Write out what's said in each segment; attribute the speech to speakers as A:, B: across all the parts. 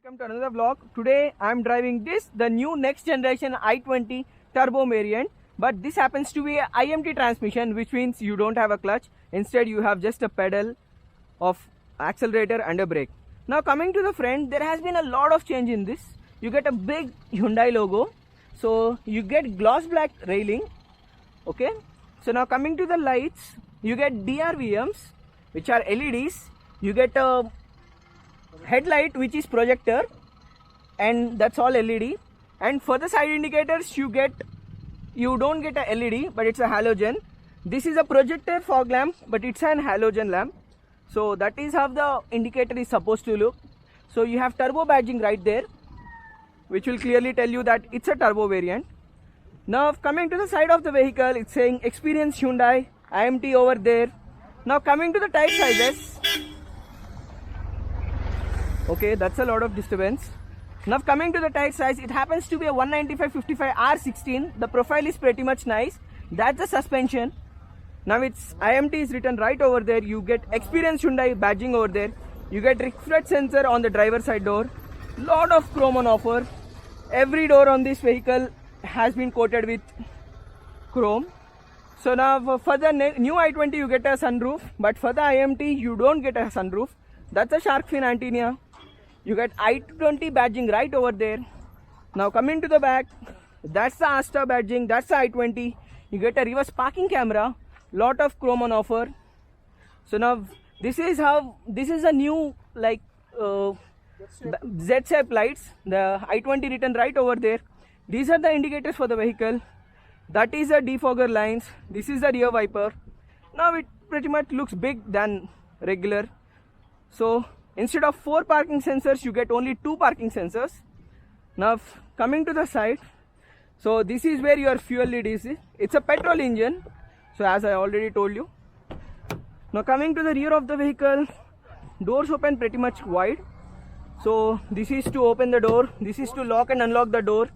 A: welcome to another vlog. Today I am driving the new next generation i20 turbo variant, but this happens to be a IMT transmission, which means you don't have a clutch. Instead you have just a pedal of accelerator and a brake. Now coming to the front, there has been a lot of change in this. You get a big Hyundai logo, so you get gloss black railing. Okay, so now coming to the lights, you get DRVMs which are LEDs. You get a headlight which is projector, and that's all LED. And for the side indicators, you don't get a LED, but it's a halogen. This is a projector fog lamp, but it's an halogen lamp. So that is how the indicator is supposed to look. So you have turbo badging right there, which will clearly tell you that it's a turbo variant. Now coming to the side of the vehicle, it's saying Experience Hyundai, IMT over there. Now coming to the tire sizes, okay, that's a lot of disturbance. Now coming to the tire size, it happens to be a 195/55 R16. The profile is pretty much nice. That's the suspension. Now it's IMT is written right over there. You get Experience Hyundai badging over there. You get reflect sensor on the driver side door. Lot of chrome on offer. Every door on this vehicle has been coated with chrome. So now for the new i20 you get a sunroof, but for the IMT you don't get a sunroof. That's a shark fin antenna. You get i20 badging right over there. Now coming to the back, that's the Asta badging, that's the i20. You get a reverse parking camera, lot of chrome on offer. So now this is a new like Z-shape lights, the i20 written right over there. These are the indicators for the vehicle. That is the defogger lines. This is the rear wiper. Now it pretty much looks big than regular. So instead of 4 parking sensors, you get only 2 parking sensors. Now coming to the side, so this is where your fuel lead is. It's a petrol engine, so as I already told you. Now coming to the rear of the vehicle, doors open pretty much wide. So this is to open the door, this is to lock and unlock the door.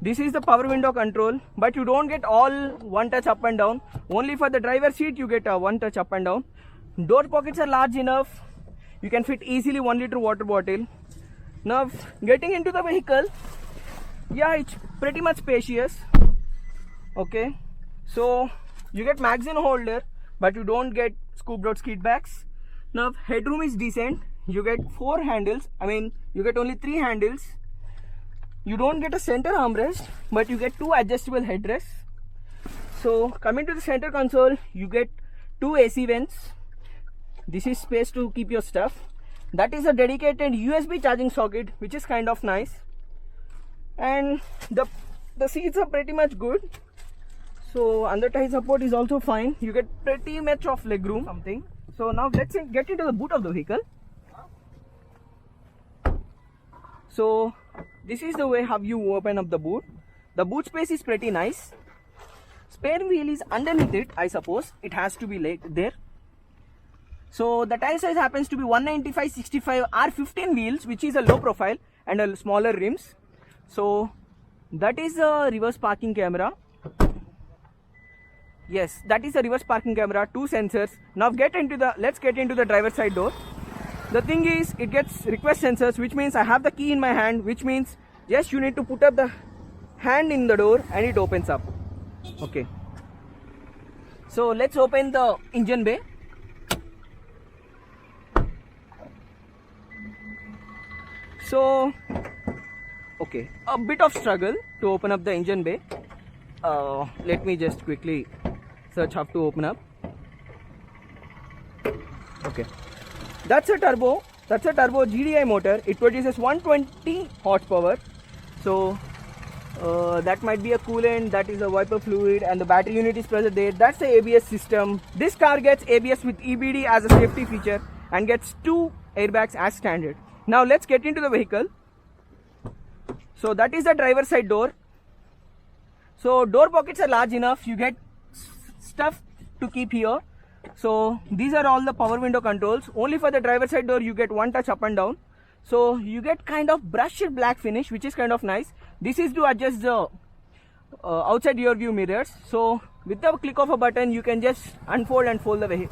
A: This is the power window control, but you don't get all one touch up and down. Only for the driver's seat you get a one touch up and down. Door pockets are large enough. You can fit easily 1 liter water bottle. Now getting into the vehicle, yeah, it's pretty much spacious. Okay, so you get magazine holder, but you don't get scooped out skid bags. Now headroom is decent. You get 4 handles. I mean, you get only 3 handles. You don't get a center armrest, but you get 2 adjustable headrests. So coming to the center console, you get 2 AC vents. This is space to keep your stuff. That is a dedicated USB charging socket, which is kind of nice. And the seats are pretty much good. So under tie support is also fine. You get pretty much of leg room something. So now let's get into the boot of the vehicle. So this is the way how you open up the boot. The boot space is pretty nice. Spare wheel is underneath it, I suppose. It has to be there. So the tire size happens to be 195/65 R15 wheels, which is a low profile and a smaller rims. So that is a reverse parking camera. Yes, that is a reverse parking camera, 2 sensors. Now let's get into the driver's side door. The thing is, it gets request sensors, which means I have the key in my hand, which means just you need to put up the hand in the door and it opens up. Okay, so let's open the engine bay. So okay, a bit of struggle to open up the engine bay. Let me just quickly search how to open up. Okay, that's a turbo GDI motor. It produces 120 horsepower. So that might be a coolant, that is a wiper fluid, and the battery unit is present there. That's the ABS system. This car gets ABS with EBD as a safety feature and gets 2 airbags as standard. Now let's get into the vehicle. So that is the driver's side door. So door pockets are large enough. You get stuff to keep here. So these are all the power window controls. Only for the driver's side door you get 1 touch up and down. So you get kind of brushed black finish, which is kind of nice. This is to adjust the outside rear view mirrors. So with the click of a button you can just unfold and fold the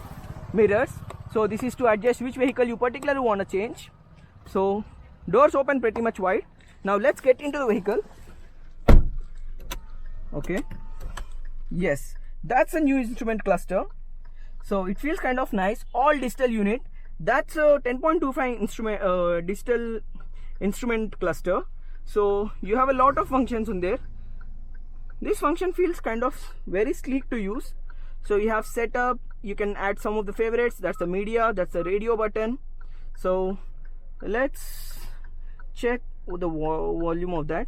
A: mirrors. So this is to adjust which vehicle you particularly want to change. So Doors open pretty much wide. Now let's get into the vehicle. Okay, yes, that's a new instrument cluster. So it feels kind of nice. All digital unit. That's a 10.25 instrument digital instrument cluster. So you have a lot of functions in there. This function feels kind of very sleek to use. So you have setup, you can add some of the favorites. That's the media, that's the radio button. So let's check the volume of that.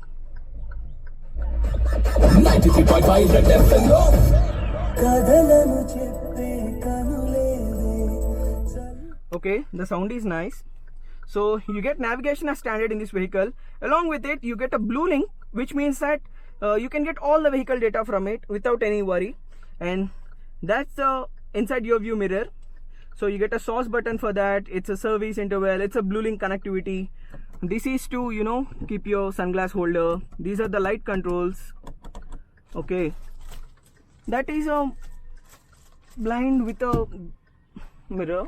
A: Okay, the sound is nice. So you get navigation as standard in this vehicle. Along with it, you get a blue link, which means that you can get all the vehicle data from it without any worry. And that's the inside your view mirror. So you get a source button for that. It's a service interval. It's a blue link connectivity. This is to, you know, keep your sunglass holder. These are the light controls. Okay, that is a blind with a mirror.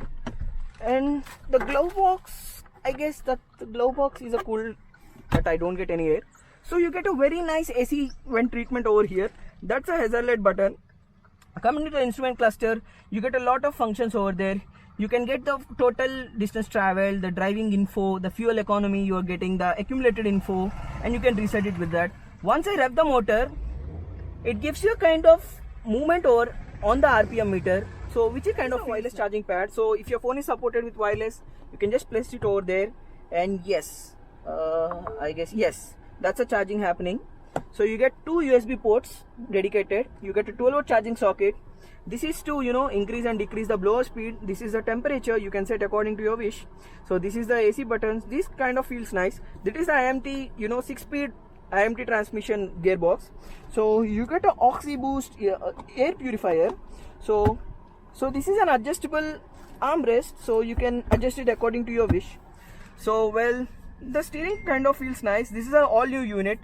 A: And the glove box, I guess that the glove box is a cool, but I don't get any air. So you get a very nice AC vent treatment over here. That's a hazard button. Coming to the instrument cluster, you get a lot of functions over there. You can get the total distance travel, the driving info, the fuel economy, you are getting the accumulated info, and you can reset it with that. Once I rev the motor, it gives you a kind of movement over on the RPM meter. So which is kind of wireless charging pad. So if your phone is supported with wireless, you can just place it over there. And yes, I guess yes, that's a charging happening. So you get two USB ports dedicated. You get a 12-volt charging socket. This is to, you know, increase and decrease the blower speed. This is the temperature you can set according to your wish. So this is the AC buttons. This kind of feels nice. This is the IMT, you know, 6-speed IMT transmission gearbox. So you get a Oxy Boost air purifier. So this is an adjustable armrest, so you can adjust it according to your wish. So well, the steering kind of feels nice. This is an all new unit.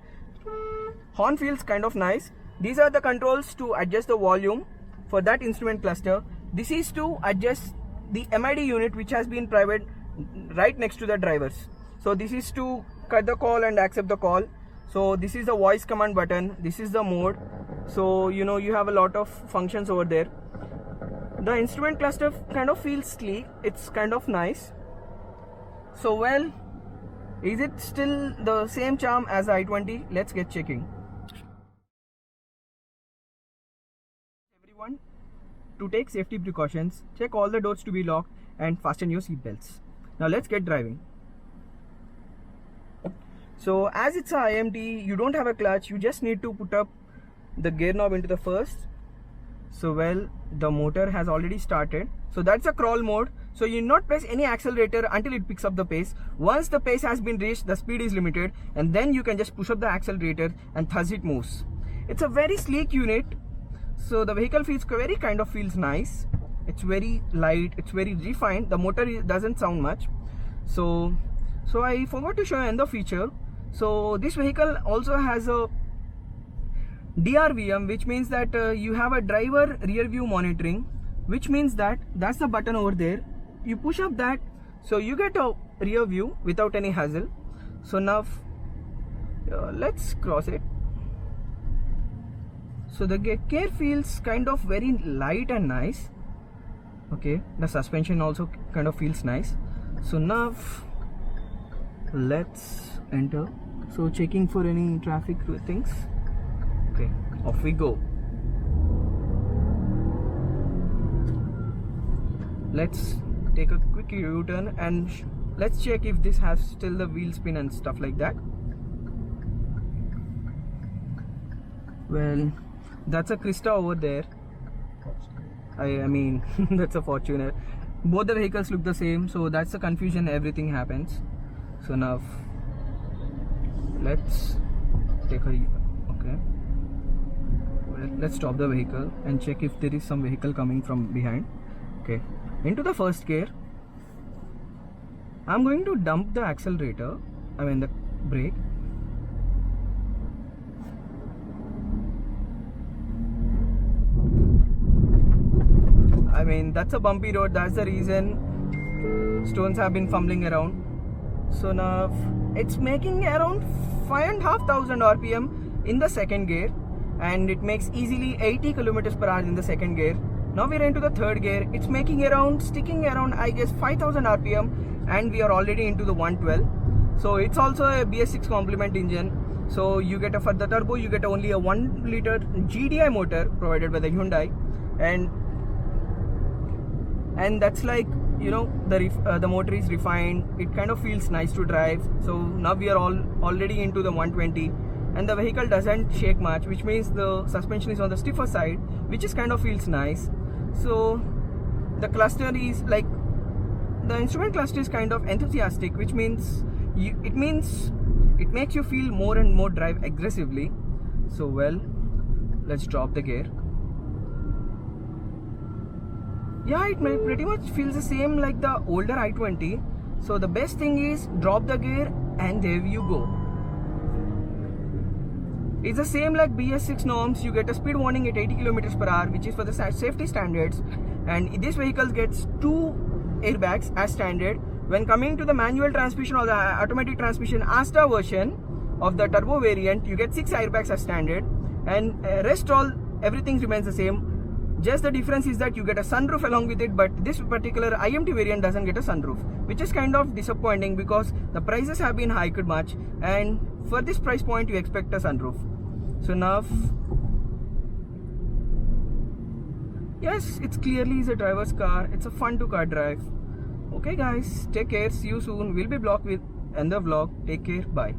A: Horn feels kind of nice. These are the controls to adjust the volume for that instrument cluster. This is to adjust the MID unit, which has been private right next to the drivers. So this is to cut the call and accept the call. So this is the voice command button. This is the mode. So you know, you have a lot of functions over there. The instrument cluster kind of feels sleek. It's kind of nice. So well, is it still the same charm as i20? Let's get checking. Everyone, to take safety precautions, check all the doors to be locked and fasten your seat belts. Now let's get driving. So as it's a IMT, you don't have a clutch. You just need to put up the gear knob into the first. So well, the motor has already started. So that's a crawl mode. So you not press any accelerator until it picks up the pace. Once the pace has been reached, the speed is limited, and then you can just push up the accelerator and thus it moves. It's a very sleek unit. So the vehicle feels very kind of feels nice. It's very light, it's very refined. The motor doesn't sound much. So I forgot to show you another feature. So this vehicle also has a DRVM, which means that you have a driver rear view monitoring, which means that that's the button over there. You push up that, so you get a rear view without any hassle. So now let's cross it. So the gear feels kind of very light and nice. Okay, the suspension also kind of feels nice. So now let's enter. So checking for any traffic things. Okay, off we go. Let's take a quick U-turn and let's check if this has still the wheel spin and stuff like that. Well, that's a Krista over there. I mean that's a Fortuner. Both the vehicles look the same, so that's the confusion. Everything happens. So now let's take a okay. Let's stop the vehicle and check if there is some vehicle coming from behind. Okay, into the first gear. I'm going to dump the accelerator, I mean the brake. I mean that's a bumpy road, that's the reason stones have been fumbling around. So now it's making around 5,500 RPM in the second gear, and it makes easily 80 kilometers per hour in the second gear. Now we're into the third gear. It's making around, sticking around, I guess, 5,000 RPM, and we are already into the 112. So it's also a BS6 complement engine. So you get for the turbo, you get only a 1 liter GDI motor provided by the Hyundai, and that's like, you know, the motor is refined. It kind of feels nice to drive. So now we are already into the 120, and the vehicle doesn't shake much, which means the suspension is on the stiffer side, which is kind of feels nice. So the cluster is like, the instrument cluster is kind of enthusiastic, which means it makes you feel more and more drive aggressively. So well, let's drop the gear. Yeah, it pretty much feels the same like the older i20. So the best thing is drop the gear and there you go. It's the same like BS6 norms. You get a speed warning at 80 kilometers per hour, which is for the safety standards, and this vehicle gets 2 airbags as standard. When coming to the manual transmission or the automatic transmission Asta version of the turbo variant, you get 6 airbags as standard, and everything remains the same. Just the difference is that you get a sunroof along with it, but this particular IMT variant doesn't get a sunroof, which is kind of disappointing because the prices have been hiked much, and for this price point you expect a sunroof. So now, yes, it's clearly a driver's car. It's a fun to car drive. Okay guys, take care, see you soon. We'll be back with another vlog. Take care, bye.